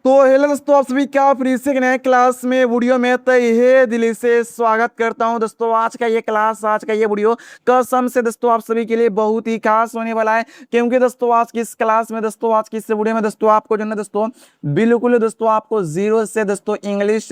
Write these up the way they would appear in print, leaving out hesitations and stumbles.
तो हेलो दोस्तों, आप सभी का फिर से एक नए क्लास में वीडियो में तहे दिल से स्वागत करता हूं। दोस्तों आज का ये क्लास, आज का ये वीडियो कसम से दोस्तों आप सभी के लिए बहुत ही खास होने वाला है, क्योंकि दोस्तों आज की इस क्लास में, दोस्तों आज की इस वीडियो में दोस्तों आपको जो है दोस्तों बिल्कुल दोस्तों आपको जीरो से दोस्तों इंग्लिश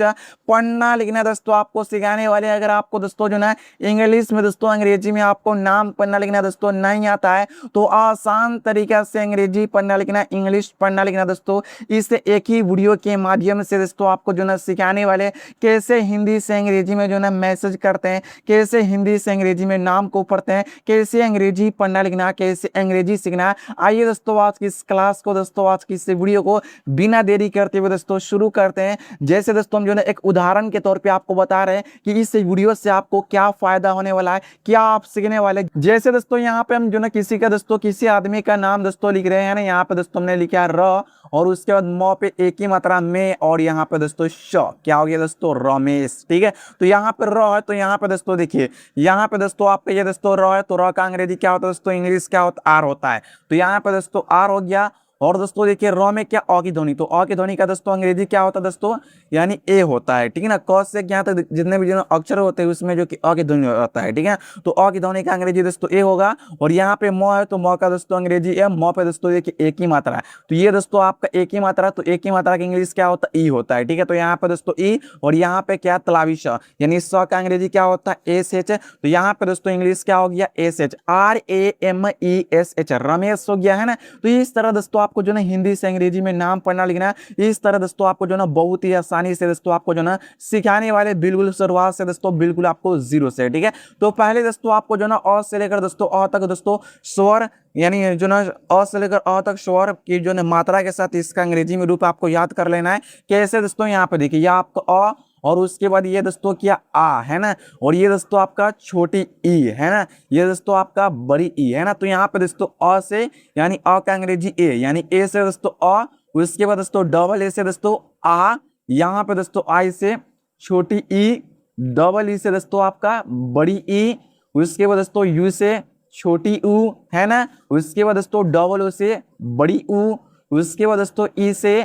पढ़ना लिखना दोस्तों आपको सिखाने वाले। अगर आपको दोस्तों जो ना इंग्लिश में दोस्तों अंग्रेजी में आपको नाम पढ़ना लिखना दोस्तों नहीं आता है, तो आसान तरीका से अंग्रेजी पढ़ना लिखना, इंग्लिश पढ़ना लिखना दोस्तों इस एक ही वीडियो के माध्यम से दोस्तों आपको जो ना सिखाने वाले, कैसे हिंदी से अंग्रेजी में जो ना मैसेज करते हैं, कैसे हिंदी से अंग्रेजी में नाम को पढ़ते हैं, कैसे अंग्रेजी पढ़ना लिखना, कैसे अंग्रेजी सीखना। आइए दोस्तों आज की इस क्लास को, दोस्तों आज की इस वीडियो को बिना देरी करते हुए दोस्तों शुरू करते हैं। जैसे दोस्तों हम जो ना एक उदाहरण के तौर पे आपको बता रहे हैं कि इस वीडियो से आपको क्या फायदा होने वाला है, क्या आप सीखने वाले। जैसे दोस्तों यहाँ पे हम जो ना किसी का दोस्तों किसी आदमी का नाम दोस्तों लिख रहे हैं ना, यहाँ पे दोस्तों हमने लिखा है र, और उसके बाद म पे एक ही मात्रा में, और यहाँ पे दोस्तों श, क्या हो गया दोस्तों रमेश। ठीक है, तो यहाँ पे र है, तो यहाँ पे दोस्तों देखिए, यहाँ पे दोस्तों आपका ये दोस्तों र है, तो र का अंग्रेजी क्या होता है दोस्तों, इंग्लिश क्या होता है, आर होता है। तो यहाँ पे दोस्तों आर हो गया। और दोस्तों देखिए र में क्या, अ की ध्वनि, तो अ की ध्वनि का दोस्तों अंग्रेजी क्या होता है दोस्तों, यानी ए होता है। ठीक है ना, क से यहाँ तक जितने भी जो अक्षर होते हैं उसमें जो कि अ की ध्वनि होता है। ठीक है, तो अ की ध्वनि का अंग्रेजी दोस्तों ए होगा। और यहाँ पे म है, तो म का दोस्तों अंग्रेजी ए, म पे दोस्तों देखिए एक ही मात्रा है, तो ये दोस्तों आपका एक ही मात्रा, तो एक ही मात्रा का इंग्लिश क्या होता है, ई होता है। ठीक है, तो यहाँ पे दोस्तों ई, और यहाँ पे क्या तलावी श, यानी स का अंग्रेजी क्या होता है, एस एच। तो यहाँ पे दोस्तों इंग्लिश क्या हो गया, S H, R A M E S H, Ramesh हो गया है ना। तो इस तरह दोस्तों आपको जो ना हिंदी से अंग्रेजी में नाम पढ़ना लिखना, इस तरह दोस्तों आपको जो ना बहुत ही आसानी से दोस्तों आपको जो ना सिखाने वाले, बिल्कुल शुरुआत से दोस्तों बिल्कुल आपको जीरो से। ठीक है, तो पहले दोस्तों आपको जो ना अ से लेकर दोस्तों अ तक दोस्तों स्वर, यानी जो ना अ से लेकर अ तक स्वर की जो ना मात्रा के साथ इसका अंग्रेजी में रूप आपको याद कर लेना है। कैसे दोस्तों, यहाँ पे देखिए, यह आपका अ, और उसके बाद ये दोस्तों क्या आ है ना, और ये दोस्तों आपका छोटी ई है ना, ये दोस्तों आपका बड़ी ई है ना। तो यहाँ पे दोस्तों अ से, यानी अ का अंग्रेजी ए, यानी ए से दोस्तों अ, उसके बाद दोस्तों डबल ए से दोस्तों आ, यहाँ पे दोस्तों आई से छोटी ई, डबल ई से दोस्तों आपका बड़ी ई, उसके बाद दोस्तों यू से छोटी ऊ है ना, उसके बाद दोस्तों डबल ओ से बड़ी ऊ, उसके बाद दोस्तों ई से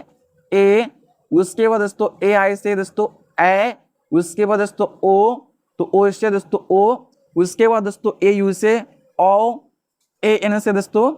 ए, उसके बाद दोस्तों ए आई से दोस्तों ए, उसके बाद दोस्तों ओ, तो ओ से दोस्तों ओ, उसके बाद दोस्तों ए यू से ओ, ए एन से दोस्तों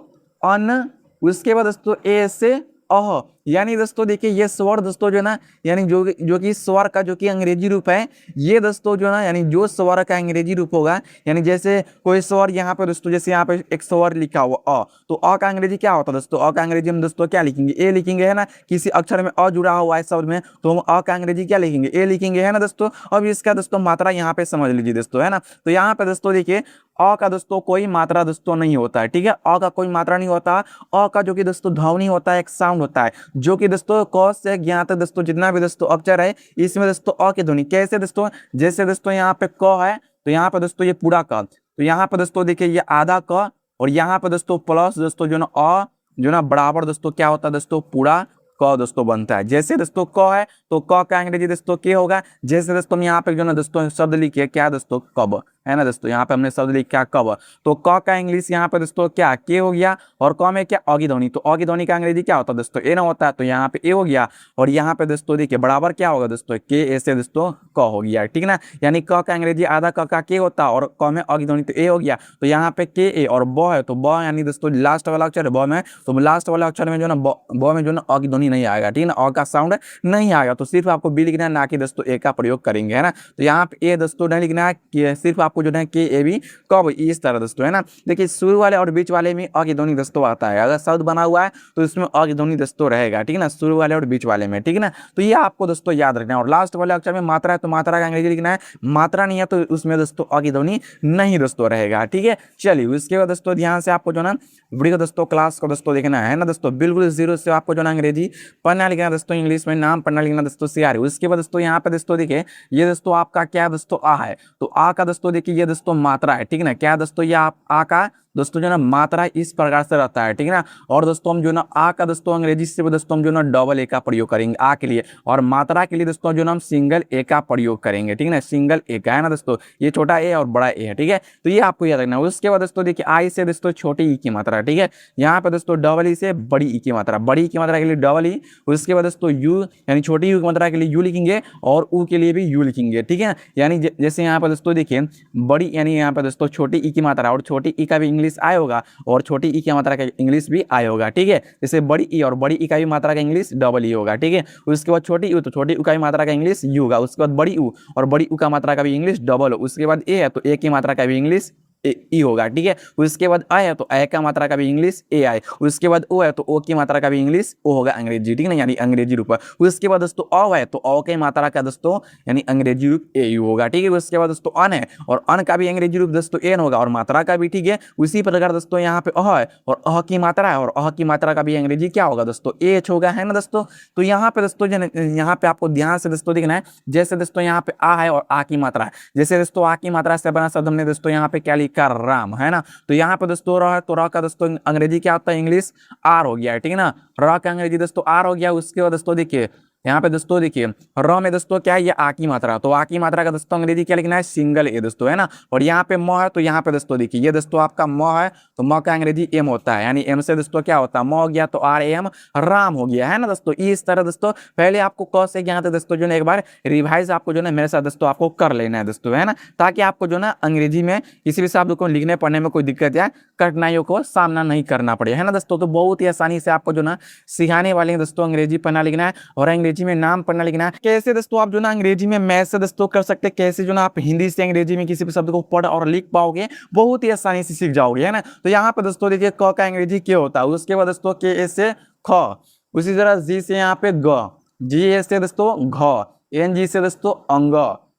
अन, उसके बाद दोस्तों ए से अह। यानी दोस्तों देखिए ये स्वर दोस्तों जो ना, यानी जो कि स्वर का जो कि अंग्रेजी रूप है, ये दोस्तों जो ना, यानी जो स्वर का अंग्रेजी रूप होगा, यानी जैसे कोई स्वर यहाँ पे दोस्तों, जैसे यहाँ पे एक स्वर लिखा हुआ अ, तो अ का अंग्रेजी क्या होता है दोस्तों, अ का अंग्रेजी हम दोस्तों क्या लिखेंगे, ए लिखेंगे है ना। किसी अक्षर में अ जुड़ा हुआ है शब्द में, तो हम अ का अंग्रेजी क्या लिखेंगे, ए लिखेंगे है ना दोस्तों। अब इसका दोस्तों मात्रा यहाँ पे समझ लीजिए दोस्तों, है ना। तो यहाँ पे दोस्तों देखिए, अ का दोस्तों कोई मात्रा दोस्तों नहीं होता है। ठीक है, अ का कोई मात्रा नहीं होता। अ का जो कि दोस्तों ध्वनि होता है, एक साउंड होता है, जो कि दोस्तों क से ज्ञ तक दोस्तों जितना भी दोस्तों अक्षर है, इसमें दोस्तों अ की ध्वनि कैसे दोस्तों, जैसे दोस्तों यहाँ पे क है, तो यहाँ पे दोस्तों ये पूरा क, तो यहाँ पे दोस्तों देखिए ये आधा क, और यहाँ पे दोस्तों प्लस दोस्तों जो ना अ, जो ना बराबर दोस्तों क्या होता है दोस्तों, पूरा क दोस्तों बनता है। जैसे दोस्तों क है, तो क का अंग्रेजी दोस्तों के होगा। जैसे दोस्तों हम यहाँ पे जो ना दोस्तों शब्द लिखिए क्या दोस्तों, कब है ना दोस्तों, यहाँ पे हमने शब्द लिखा कब, तो क का इंग्लिश यहाँ पे दोस्तों क्या, के हो गया। और क में क्या, अ की ध्वनि, तो अ की ध्वनि का अंग्रेजी क्या होता है दोस्तों, ए ना होता है, तो यहाँ पे ए हो गया। और यहाँ पे दोस्तों देखिए बराबर क्या होगा दोस्तों, के ए से दोस्तों क हो गया। ठीक ना, यानी क का अंग्रेजी आधा क का के होता है, और क में अ की ध्वनि तो ए हो गया। तो यहाँ पे के ए, और ब है, तो ब यानी दोस्तों लास्ट वाला अक्षर है ब में, तो लास्ट वाला अक्षर में जो ना ब में जो ना अ की ध्वनि नहीं आएगा। ठीक ना, अ का साउंड नहीं आएगा, तो सिर्फ आपको बी लिखना है, ना कि दोस्तों ए का प्रयोग करेंगे, है ना। तो यहाँ पे ए दोस्तों नहीं लिखना है, सिर्फ आपको जो है के ए बी कब, इस तरह दोस्तों, है ना। देखिए शुरू वाले और बीच वाले में अ की ध्वनि दोस्तों आता है, अगर शब्द बना हुआ है तो इसमें अ की ध्वनि दोस्तों रहेगा। ठीक है ना, शुरू वाले और बीच वाले में। ठीक है ना, तो ये आपको दोस्तों याद रखना है। और लास्ट वाले अक्षर में मात्रा है, तो मात्रा का अंग्रेजी लिखना है, मात्रा नहीं है तो उसमें दोस्तों अ की ध्वनि नहीं दोस्तों रहेगा। ठीक है, चलिए उसके बाद दोस्तों ध्यान से आपको जो ना वीडियो दोस्तों क्लास को दोस्तों देखना है ना दोस्तों, बिल्कुल जीरो से आपको जो ना अंग्रेजी पढ़ना लिखना दोस्तों, इंग्लिश में नाम पढ़ना लिखना दोस्तों सिखा रही है। उसके बाद दोस्तों यहाँ पे दोस्तों देखिए, ये दोस्तों आपका क्या दोस्तों आ है, तो आ का दोस्तों देखिए ये दोस्तों मात्रा है। ठीक है ना, क्या दोस्तों ये आ का दोस्तों जो ना मात्रा इस प्रकार से रहता है, ठीक है ना। और दोस्तों हम जो ना आ का दोस्तों अंग्रेजी से दोस्तों हम जो ना डबल ए का प्रयोग करेंगे आ के लिए, और मात्रा के लिए दोस्तों जो ना हम सिंगल ए का प्रयोग करेंगे, ठीक है ना। सिंगल ए का है ना दोस्तों, ये छोटा ए और बड़ा ए है, ठीक है। तो ये आपको याद रखना है। उसके बाद दोस्तों देखिए आई से दोस्तों छोटी ई की मात्रा, ठीक है। यहाँ पे दोस्तों डबल ई से बड़ी ई की मात्रा, बड़ी ई की मात्रा के लिए डबल ई। उसके बाद दोस्तों यू यानी छोटी यू की मात्रा के लिए यू लिखेंगे और ऊ के लिए भी यू लिखेंगे, ठीक है। यानी जैसे यहाँ पर दोस्तों देखिए बड़ी यानी यहाँ पर दोस्तों छोटी ई की मात्रा, और छोटी ई का भी इंग्लिश आया होगा और छोटी ई की मात्रा का इंग्लिश भी आया होगा, ठीक है। जैसे बड़ी ई और बड़ी ई का भी मात्रा का इंग्लिश डबल ई होगा, ठीक है। उसके बाद छोटी यू तो छोटी यू का भी मात्रा का इंग्लिश यू होगा। उसके बाद बड़ी यू और बड़ी यू का मात्रा का भी इंग्लिश डबल हो। उसके बाद ए है तो ए की मात्रा का भी इंग्लिश ई होगा, ठीक है। उसके बाद आ है तो ए का मात्रा का भी इंग्लिश ए आए। उसके बाद ओ है तो ओ की मात्रा का भी इंग्लिश ओ होगा अंग्रेजी, ठीक है ना, यानी अंग्रेजी रूप। उसके बाद दोस्तों औ है तो औ की मात्रा का दोस्तों यानी अंग्रेजी रूप ए यू होगा, ठीक है। उसके बाद दोस्तों अन है और अन का भी अंग्रेजी रूप दोस्तों एन होगा और मात्रा का भी, ठीक है। उसी प्रकार दोस्तों यहाँ पे अह है और अह की मात्रा है और अह की मात्रा का भी अंग्रेजी क्या होगा दोस्तों एच होगा, है ना दोस्तों। तो यहाँ पे दोस्तों यहाँ पे आपको ध्यान से दोस्तों देखना है। जैसे दोस्तों यहाँ पे आ है और आ की मात्रा है, जैसे दोस्तों आ की मात्रा से बना शब्द हमने दोस्तों यहाँ पे क्या लिखा राम, है ना। तो यहाँ पे दोस्तों र है तो र का दोस्तों अंग्रेजी क्या होता है इंग्लिश आर हो गया, ठीक है ना। र का अंग्रेजी दोस्तों आर हो गया। उसके बाद दोस्तों देखिए यहाँ पे दोस्तों देखिए र में दोस्तों क्या है ये आ की मात्रा, तो आ की मात्रा का दोस्तों अंग्रेजी क्या लिखना है सिंगल ए दोस्तों, है ना। और यहाँ पे म है तो यहाँ पे दोस्तों देखिए ये दोस्तों आपका म है तो म का अंग्रेजी एम होता है, यानी एम से दोस्तों क्या होता है म हो गया तो आर एम राम हो गया, है ना दोस्तों। इस तरह दोस्तों पहले आपको क से यहाँ तक दोस्तों जो है एक बार रिवाइज आपको जो है मेरे साथ दोस्तों आपको कर लेना है दोस्तों, है ना, ताकि आपको जो ना अंग्रेजी में किसी भी शब्द को लिखने पढ़ने में कोई दिक्कत या कठिनाइयों को सामना नहीं करना पड़े, है ना दोस्तों। तो बहुत ही आसानी से आपको जो ना सिखाने वाले हैं दोस्तों अंग्रेजी पढ़ना लिखना है और अंग्रेजी में नाम पढ़ना लिखना है। कैसे दोस्तों आप जो ना अंग्रेजी में मैथ से दोस्तों कर सकते हैं, कैसे जो ना आप हिंदी से अंग्रेजी में किसी भी शब्द को पढ़ और लिख पाओगे, बहुत ही आसानी से सीख जाओगे, है ना। तो यहाँ पे दोस्तों देखिए क का अंग्रेजी क्या होता है, उसके बाद दोस्तों के ए से ख, उसी तरह जी से यहाँ पे ग, जी ए से दोस्तों घ, एन जी से दोस्तों अंग,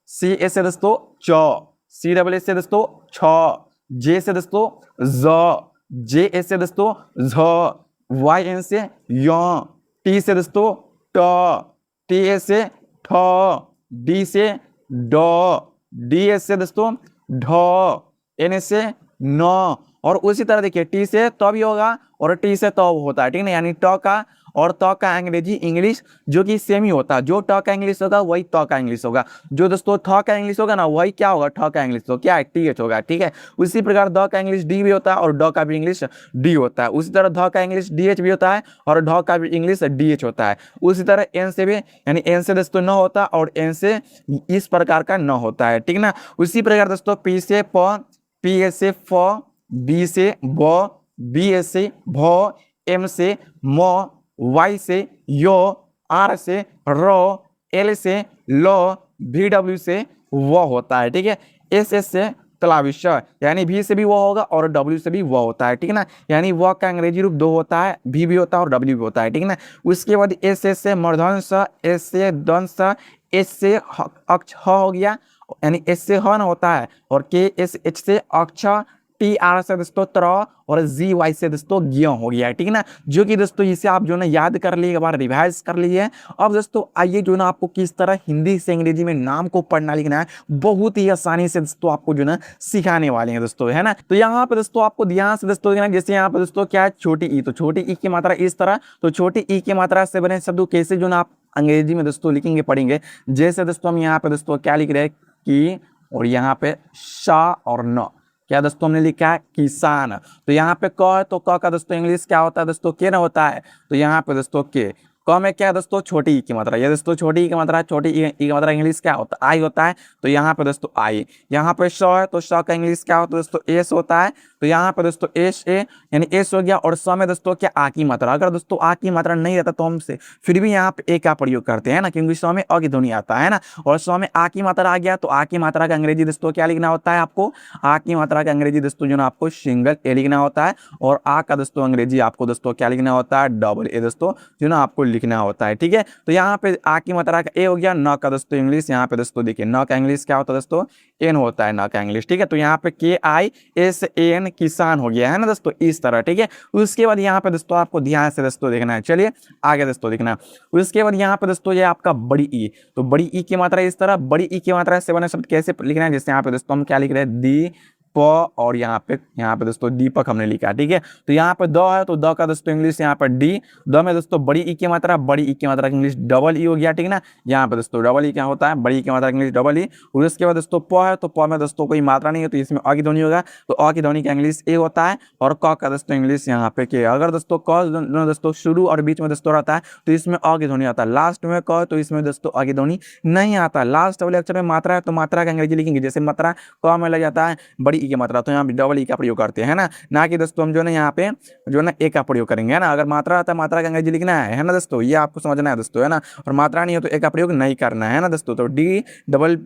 सी ए से दोस्तों च, सी डबल ए से दोस्तों छ, जे से दोस्तों ज, जे ए से दोस्तों झ, वाई एन से य, टी से दोस्तों ट, टी ए से ठ, डी से ड, डी एस से दोस्तों ढ, एन से न। और उसी तरह देखिए टी से तब ही होगा और टी से तब होता है, ठीक है ना, यानी ट का और त का अंग्रेजी इंग्लिश जो कि सेम ही होता है। जो ट का इंग्लिश होगा वही त का इंग्लिश होगा, जो दोस्तों थ का इंग्लिश होगा ना वही क्या होगा ठ का इंग्लिश, तो क्या है टी एच होगा, ठीक है। उसी प्रकार द का इंग्लिश डी भी होता है और ड का भी इंग्लिश डी होता है। उसी तरह ध का इंग्लिश डी एच भी होता है और ढ का भी इंग्लिश डी एच होता है। उसी तरह एन से भी यानी एन से दोस्तों न होता है और एन से इस प्रकार का न होता है, ठीक ना। उसी प्रकार दोस्तों पी से प, पी एस से फ, बी से ब, बी एस से भ, एम से म, वाई से यो, आर से रो, एल से लो, भी डब्ल्यू से व होता है, ठीक है। एस एस से तलाविश यानी भी से भी वो होगा और डब्ल्यू से भी वो होता है, ठीक है ना। यानी व का अंग्रेजी रूप दो होता है, भी होता है और डब्ल्यू भी होता है, ठीक है ना। उसके बाद एस एस से मूर्धन्य स, एस से दंश, एस से अक्ष हो गया यानी एस से हन होता है और के एस एच से अक्ष, टी आर से दोस्तों त्र और जी वाई से दोस्तों ज्ञ हो गया है, ठीक है ना। जो कि दोस्तों इसे आप जो ना याद कर लिए, एक बार रिवाइज कर लिए। अब दोस्तों आइए जो ना आपको किस तरह हिंदी से अंग्रेजी में नाम को पढ़ना लिखना है बहुत ही आसानी से दोस्तों आपको जो ना सिखाने वाले हैं दोस्तों, है ना। तो यहाँ पे दोस्तों आपको ध्यान से दोस्तों देखना, जैसे यहाँ पे दोस्तों क्या है छोटी ई, तो छोटी ई की मात्रा इस तरह, तो छोटी ई की मात्रा से बने शब्द कैसे जो ना आप अंग्रेजी में दोस्तों लिखेंगे पढ़ेंगे। जैसे दोस्तों हम यहाँ पे दोस्तों क्या लिख रहे हैं कि, और यहाँ पे श और न, क्या दोस्तों हमने लिखा है किसान। तो यहाँ पे क है तो क का दोस्तों इंग्लिश क्या होता है दोस्तों के ना होता है, तो यहाँ पे दोस्तों के। क में क्या है दोस्तों छोटी ई की मात्रा, ये दोस्तों छोटी ई की मात्रा, छोटी ई की मात्रा इंग्लिश क्या होता है आई होता है, तो यहाँ पे दोस्तों आई। यहाँ पे श है तो श का इंग्लिश क्या होता है दोस्तों एस होता है, तो यहाँ पे दोस्तों एस ए यानी एस हो गया। और स में दोस्तों क्या आ की मात्रा, अगर दोस्तों आ की मात्रा नहीं रहता तो हम से फिर भी यहाँ पे ए का प्रयोग करते हैं ना, क्योंकि स में अ की ध्वनि आता है ना। और स में आ की मात्रा आ गया तो आ की मात्रा का अंग्रेजी दोस्तों क्या लिखना होता है आपको, आ की मात्रा का अंग्रेजी दोस्तों जो ना आपको सिंगल ए लिखना होता है और आ का दोस्तों अंग्रेजी आपको दोस्तों क्या लिखना होता है डबल ए दोस्तों जो ना आपको लिखना होता है, ठीक है। तो यहाँ पे आ की मात्रा का ए हो गया, न का दोस्तों इंग्लिश यहाँ पे दोस्तों देखिए न का इंग्लिश क्या होता है दोस्तों एन होता है न का इंग्लिश, ठीक है। तो यहाँ पे के आई एस एन किसान हो गया है ना दोस्तों इस तरह, ठीक है। उसके बाद यहाँ पे दोस्तों आपको ध्यान से दोस्तों देखना है, चलिए आगे दोस्तों देखना। उसके बाद यहाँ पे दोस्तों ये आपका बड़ी ई, तो बड़ी ई की मात्रा इस तरह, बड़ी ई की मात्रा से बने शब्द कैसे लिखना है, जैसे यहाँ पे दोस्तों हम क्या लिख रहे हैं दी प और यहाँ पे दोस्तों दीपक हमने लिखा, ठीक है। तो यहाँ पे द है तो द का दोस्तों इंग्लिश यहाँ पे डी, द में दोस्तों बड़ी ई की मात्रा, बड़ी ई की मात्रा की इंग्लिश डबल ई हो गया, ठीक है ना। यहाँ पे दोस्तों डबल ई क्या होता है, बड़ी ई की मात्रा की इंग्लिश डबल ई। और उसके बाद दोस्तों प है तो प में दोस्तों कोई मात्रा नहीं है तो इसमें अ की ध्वनि होगा, तो अ की ध्वनि का इंग्लिश ए होता है। और क का दोस्तों इंग्लिश यहाँ पे के। अगर दोस्तों क दोस्तों शुरू और बीच में दोस्तों रहता है तो इसमें अ की ध्वनि आता है, लास्ट में क तो इसमें दोस्तों अ की ध्वनि नहीं आता। लास्ट वाले अक्षर में मात्रा है तो मात्रा का अंग्रेजी लिखेंगे, जैसे मात्रा क में लग जाता है बड़ी ई की मात्रा तो यहाँ पे डबल ई का प्रयोग करते हैं ना कि दोस्तों हम जो है यहाँ पे जो है ना ए का प्रयोग करेंगे, है ना। अगर मात्रा आता है मात्रा का अंग्रेजी लिखना है ना दोस्तों, ये आपको समझना है दोस्तों, है ना। और मात्रा नहीं हो तो ए का प्रयोग नहीं करना है ना दोस्तों। तो D double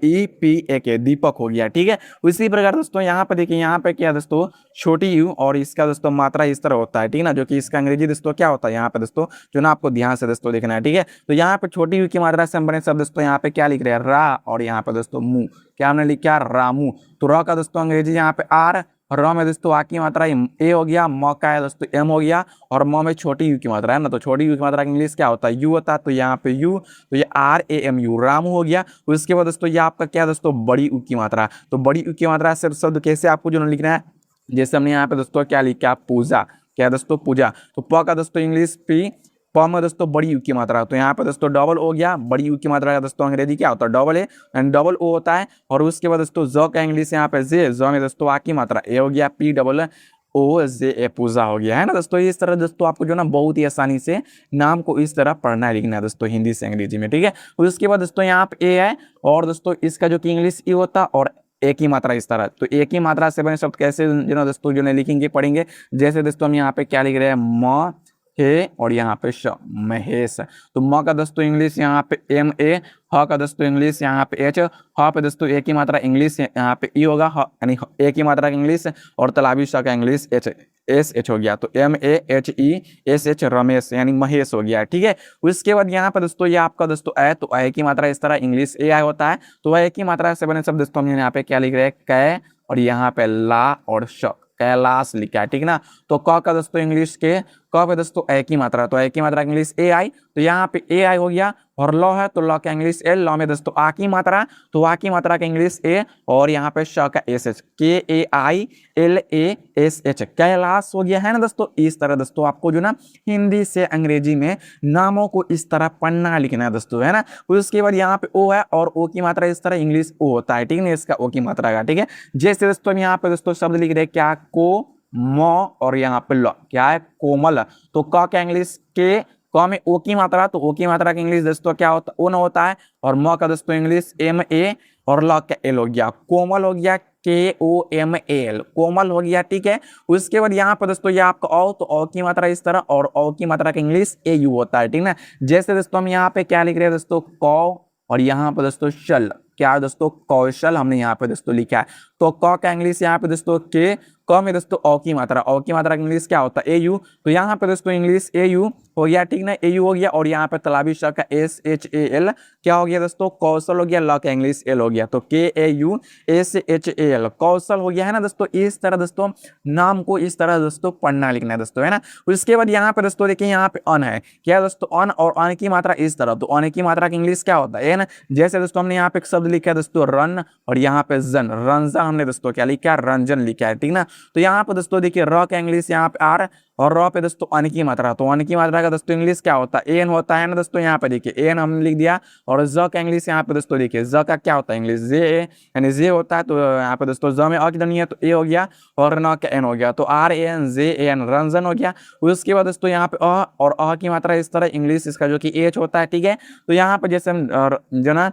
E P A के दीपक हो गया, ठीक है। उसी प्रकार दोस्तों यहाँ पे देखिए, यहाँ पे क्या दोस्तों छोटी यू और इसका दोस्तों मात्रा इस तरह होता है, ठीक है ना, जो कि इसका अंग्रेजी दोस्तों क्या होता है यहाँ पे दोस्तों जो ना आपको ध्यान से दोस्तों देखना है, ठीक है। तो यहाँ पे छोटी यू की मात्रा से हम बने सब दोस्तों यहाँ पे क्या लिख रहे हैं, रा, और यहाँ पे दोस्तों मुंह, क्या हमने लिखा रामू। तो र का दोस्तों अंग्रेजी यहाँ पे आर, र में दोस्तों आ की मात्रा ए हो गया, म का है दोस्तों एम हो गया, और म में छोटी यू की मात्रा है ना, तो छोटी यू की मात्रा इंग्लिश क्या होता है, यू होता है। तो यहाँ पे यू, तो ये R A M U Ramu हो गया। उसके बाद दोस्तों ये आपका क्या दोस्तों बड़ी यू की मात्रा, तो बड़ी यू की मात्रा से शब्द कैसे आपको जो लिखना है, जैसे हमने यहाँ पे दोस्तों क्या लिखा पूजा, क्या दोस्तों पूजा। तो प का दोस्तों इंग्लिश पी, प में दोस्तों बड़ी यू की मात्रा, तो यहाँ पे दोस्तों डबल हो गया, बड़ी यू की मात्रा का दोस्तों अंग्रेजी क्या होता है double A and double O होता है। और उसके बाद दोस्तों ज का इंग्लिश यहाँ पे जे, ज में दोस्तों आ की मात्रा ए हो गया, पी डबल ओ जे ए पूजा हो गया, है ना दोस्तों। इस तरह दोस्तों आपको जो ना बहुत ही आसानी से नाम को इस तरह पढ़ना है लिखना है दोस्तों हिंदी से अंग्रेजी में, ठीक है। उसके बाद दोस्तों यहाँ पे ए है और दोस्तों इसका जो कि इंग्लिश ई होता और एक ही मात्रा इस तरह, तो एक ही मात्रा से बने शब्द कैसे जो ना दोस्तों जो लिखेंगे पढ़ेंगे, जैसे दोस्तों हम यहाँ पे क्या लिख रहे हैं म हे और यहाँ पे श महेश। तो म का दोस्तों इंग्लिश यहाँ पे एम ए, ह का दोस्तों इंग्लिश यहाँ पे एच, ह पे दोस्तों एक ही मात्रा इंग्लिश यहाँ पे ई होगा, यानी एक ही मात्रा का इंग्लिश, और तलाबी श का इंग्लिश एच एस एच हो गया, तो M A H E S H Ramesh यानी महेश हो गया, ठीक है। उसके बाद यहाँ पर दोस्तों ये आपका दोस्तों ए, तो ए की मात्रा इस तरह इंग्लिश ए आई होता है, तो ए की मात्रा से बने सब दोस्तों हम यहाँ पे क्या लिख रहे हैं कै, और यहाँ पे ला और श, कैलाश लिखा है, ठीक ना। तो क का दोस्तों इंग्लिश के, क पे दोस्तों ए की मात्रा, तो ए की मात्रा इंग्लिश ए आई, तो यहाँ पे ए आई हो गया। और ल है तो ल का इंग्लिश एल, ल में दोस्तों आ की मात्रा, तो आ की मात्रा का इंग्लिश ए, और यहाँ पे श का S H, K A I L A S H, Kailash हो गया, है ना दोस्तों। इस तरह दोस्तों आपको जो ना हिंदी से अंग्रेजी में नामों को इस तरह पढ़ना लिखना है दोस्तों, है ना। उसके बाद यहाँ पे ओ है और ओ की मात्रा इस तरह इंग्लिश ओ होता है, ठीक है, इसका ओ की मात्रा का, ठीक है। जैसे दोस्तों हम यहाँ पे दोस्तों शब्द लिख रहे हैं क्या, को म और यहाँ पे ल, क्या है कोमल। तो क का इंग्लिश के, क में ओ की मात्रा, तो ओ की मात्रा का इंग्लिश दोस्तों क्या होता है, ओ न होता है। और म का दोस्तों इंग्लिश एम ए, और ल का एल हो गया, कोमल हो गया, के ओ एम एल, कोमल हो गया, ठीक है। उसके बाद यहाँ पर दोस्तों ये आपका औ, तो औ की मात्रा इस तरह, और औ की मात्रा का इंग्लिश ए यू होता है, ठीक ना। जैसे दोस्तों हम यहाँ पे क्या लिख रहे हैं दोस्तों कौ, और यहाँ पर दोस्तों शल, क्या है दोस्तों कौशल हमने यहाँ पे दोस्तों लिखा है। तो क का इंग्लिश यहाँ पे दोस्तों के, क में दोस्तों औ की मात्रा, औ की मात्रा का इंग्लिश क्या होता है ए यू, तो यहाँ पे दोस्तों इंग्लिश ए यू हो गया, ठीक ना, ए यू हो गया। और यहाँ पे तलाबी श का एस एच ए एल, क्या हो गया दोस्तों कौशल हो गया, ल का इंग्लिश एल हो गया, तो K A U S H A L Kaushal हो गया, है ना दोस्तों। इस तरह दोस्तों नाम को इस तरह दोस्तों पढ़ना लिखना है दोस्तों, है ना। उसके बाद यहाँ पे दोस्तों देखिए यहाँ पे अन है, क्या दोस्तों अन, और अन की मात्रा इस तरह, तो अन की मात्रा का इंग्लिश क्या होता है ना। जैसे दोस्तों हमने यहाँ पे एक शब्द लिखा है दोस्तों रन, और यहाँ पे जन, रंजन हमने दोस्तों क्या लिखा है रंजन लिखा है, ठीक ना। तो यहाँ पे दोस्तों देखिए र का इंग्लिश यहाँ पे आर, और र पे दोस्तों अन की मात्रा, तो अन की मात्रा का दोस्तों इंग्लिश क्या होता है एन होता है ना दोस्तों। यहाँ पे देखिए एन हमने लिख दिया, और ज का इंग्लिश यहाँ पे दोस्तों देखिए ज का क्या होता है इंग्लिश जे ए, यानी जे होता है, तो यहाँ पे दोस्तों ज में अ की ध्वनि है तो ए हो गया, और न का एन हो गया, तो R A N J A N Ranjan हो गया। उसके बाद दोस्तों यहाँ पे अ, और अ की मात्रा इस तरह इंग्लिश इसका जो कि एच होता है, ठीक है। तो यहाँ पे जैसे हम जो ना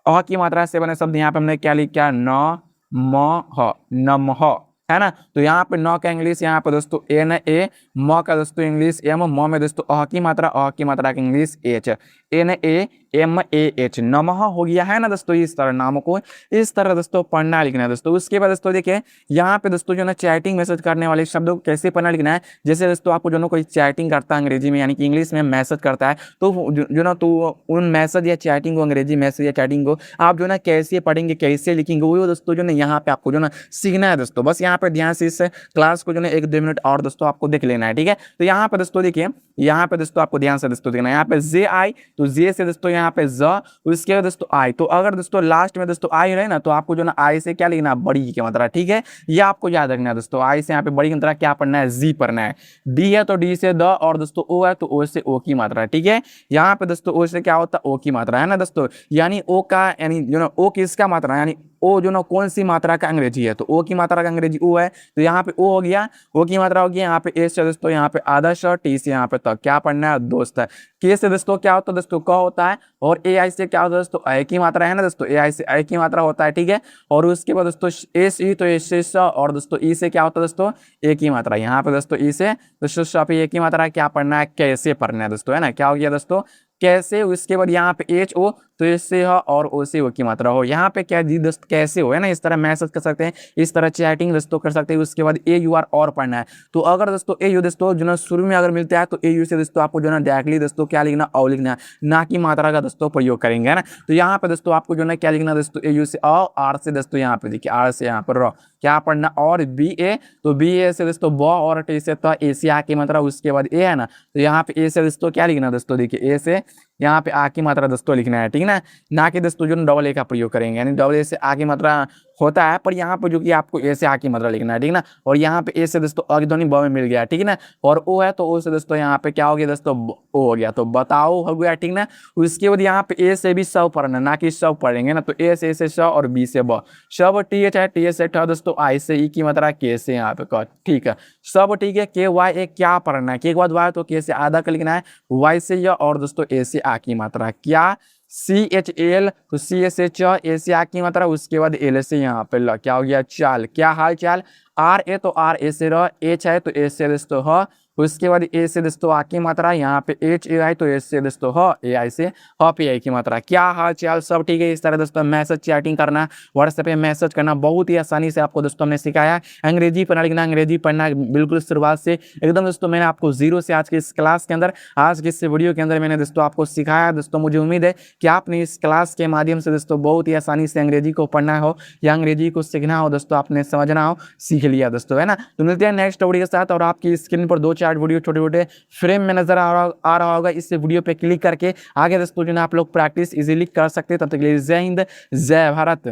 अ की मात्रा से बने शब्द यहाँ पे हमने क्या लिखा न म ह, नमः, है ना। तो यहाँ पे न का इंग्लिश यहाँ पे दोस्तों एन ए, म का दोस्तों इंग्लिश एम, म में दोस्तों अ की मात्रा, अ की मात्रा का English H, N A M A H, नमः हो गया, है ना दोस्तों। इस तरह नामों को इस तरह दोस्तों पढ़ना लिखना है दोस्तों। उसके बाद दोस्तों देखिए यहाँ पे दोस्तों जो ना चैटिंग मैसेज करने वाले शब्दों को कैसे पढ़ना लिखना है। जैसे दोस्तों आपको जो ना कोई चैटिंग करता है अंग्रेजी में, यानी कि इंग्लिश में मैसेज करता है, तो जो ना तो उन मैसेज या चैटिंग को, अंग्रेजी मैसेज या चैटिंग को आप जो ना कैसे पढ़ेंगे, कैसे लिखेंगे, वो दोस्तों जो ना यहाँ पे आपको जो ना सीखना है दोस्तों। बस यहाँ पे ध्यान से इस क्लास को जो ना 1-2 मिनट और दोस्तों आपको देख लेना है, ठीक है। तो यहाँ पे दोस्तों देखिए, यहाँ पे दोस्तों आपको ध्यान से दोस्तों देखना है, यहाँ पे जे आई, तो जे से दोस्तों यहाँ यहाँ पे ज, उसके बाद दोस्तों आई। तो अगर दोस्तों लास्ट में दोस्तों आई रहे ना तो आपको जो ना आई से क्या लिखना, बड़ी की मात्रा, ठीक है, ये आपको याद रखना है दोस्तों। आई से यहाँ पे बड़ी की मात्रा क्या पढ़ना है, जी पढ़ना है। डी है तो डी से द, और दोस्तों ओ है तो ओ से ओ की मात्रा, ठीक है। यहाँ पे दोस्तों ओ से क्या होता है, ओ की मात्रा, है ना दोस्तों। यानी ओ का, यानी जो ना ओ किसका मात्रा, यानी ओ जो ना कौन सी मात्रा का अंग्रेजी है, तो ओ की मात्रा का अंग्रेजी ओ है, तो यहाँ पे ओ हो गया, ओ की मात्रा हो गया। यहाँ पे ए से दोस्तों यहाँ पे आदर्श, टी से यहाँ पे तो क्या पढ़ना है, दोस्त है। के से दोस्तों क्या होता है दोस्तों, क होता है, और ए आई से क्या होता है दोस्तों, ए की मात्रा, है ना दोस्तों, ए आई से ए की मात्रा होता है, ठीक है। और उसके बाद दोस्तों ए से ई, तो ए से स, और दोस्तों ई से क्या होता है दोस्तों, ए की मात्रा। यहाँ पे दोस्तों ई से दोस्तों स पे ए की मात्रा क्या पढ़ना है, कैसे पढ़ना है दोस्तों, है ना, क्या हो गया दोस्तों, कैसे। उसके बाद यहाँ पे एच ओ, तो इससे हो, और ओ से ओ की मात्रा हो। यहाँ पे क्या जी दोस्त, कैसे हो, है ना, इस तरह मैसेज कर सकते हैं, इस तरह चैटिंग दोस्तों कर सकते हैं। उसके बाद ए यू आर और पढ़ना है। तो अगर दोस्तों ए यू दोस्तों जो ना शुरू में अगर मिलता है तो ए यू से दोस्तों आपको जो ना डायरेक्टली दोस्तों क्या लिखना, और लिखना है, ना कि मात्रा का दोस्तों प्रयोग करेंगे, है ना। तो यहाँ पे दोस्तों आपको जो ना क्या लिखना दोस्तों, ए यू से अ, आर से दोस्तों यहाँ पे देखिए, आर से यहाँ पर र, क्या पढ़ना, और बी ए, तो बी ए से दोस्तों ब, और टी से तो ए से आ की मात्रा, उसके बाद ए है ना, तो यहाँ पे ए से दोस्तों क्या लिखना दोस्तों, देखिए ए से यहाँ पे आ की मात्रा दोस्तों लिखना है, ठीक है ना कि दोस्तों जो डबल ए का प्रयोग करेंगे, यानी डबल ए से आ की मात्रा होता है, पर यहाँ पर जो कि आपको ए से आ की मात्रा लिखना है, ठीक है ना। और यहाँ पे ए से दोस्तों अ की ध्वनि ब में मिल गया, ठीक है ना। और ओ है तो ओ से दोस्तों यहाँ पे क्या हो गया दोस्तों, ओ हो गया, तो बताओ हो गया, ठीक ना। उसके बाद यहाँ पे ए से भी सब पढ़ना, ना कि सब पढ़ेंगे ना, तो ए से स, और बी से ब, सब टी एच है, टी एच से ठ दोस्तों, आई से ई की मात्रा, के से यहाँ पे क, ठीक है, सब ठीक है। के वाई ए क्या पढ़ना है, के के बाद वाई तो के से आधा का लिखना है, वाई से य, और दोस्तों ए से आ की मात्रा, क्या सी एच एल, तो सी एस एच, ए से आ की मात्रा, उसके बाद एल से यहाँ पे ल, क्या हो गया, चाल, क्या हाल चाल। आर ए तो आर ए से र, एच है तो ए से दोस्तों ह, उसके बाद ए से दोस्तों आ की मात्रा, यहाँ पे एच ए आई, तो एच से दोस्तों ह, ए आई से ह पे आई की मात्रा, क्या हाल चाल, सब ठीक है। इस तरह दोस्तों मैसेज चैटिंग करना, व्हाट्सएप पे मैसेज करना बहुत ही आसानी से आपको दोस्तों हमने सिखाया। अंग्रेजी पढ़ना लिखना, अंग्रेजी पढ़ना बिल्कुल शुरुआत से एकदम दोस्तों मैंने आपको जीरो से आज के इस क्लास के अंदर, आज के इस वीडियो के अंदर मैंने दोस्तों आपको सिखाया। दोस्तों मुझे उम्मीद है कि आपने इस क्लास के माध्यम से दोस्तों बहुत ही आसानी से अंग्रेजी को पढ़ना हो या अंग्रेजी को सीखना हो दोस्तों, आपने समझना हो, सीख लिया दोस्तों, है ना। तो मिलते हैं नेक्स्ट वीडियो के साथ, और आपकी स्क्रीन पर 2-4 वीडियो छोटे छोटे फ्रेम में नजर आ रहा होगा। इस वीडियो पे क्लिक करके आगे दोस्तों जो है आप लोग प्रैक्टिस इजीली कर सकते हैं। तब तक के लिए जय हिंद, जय भारत।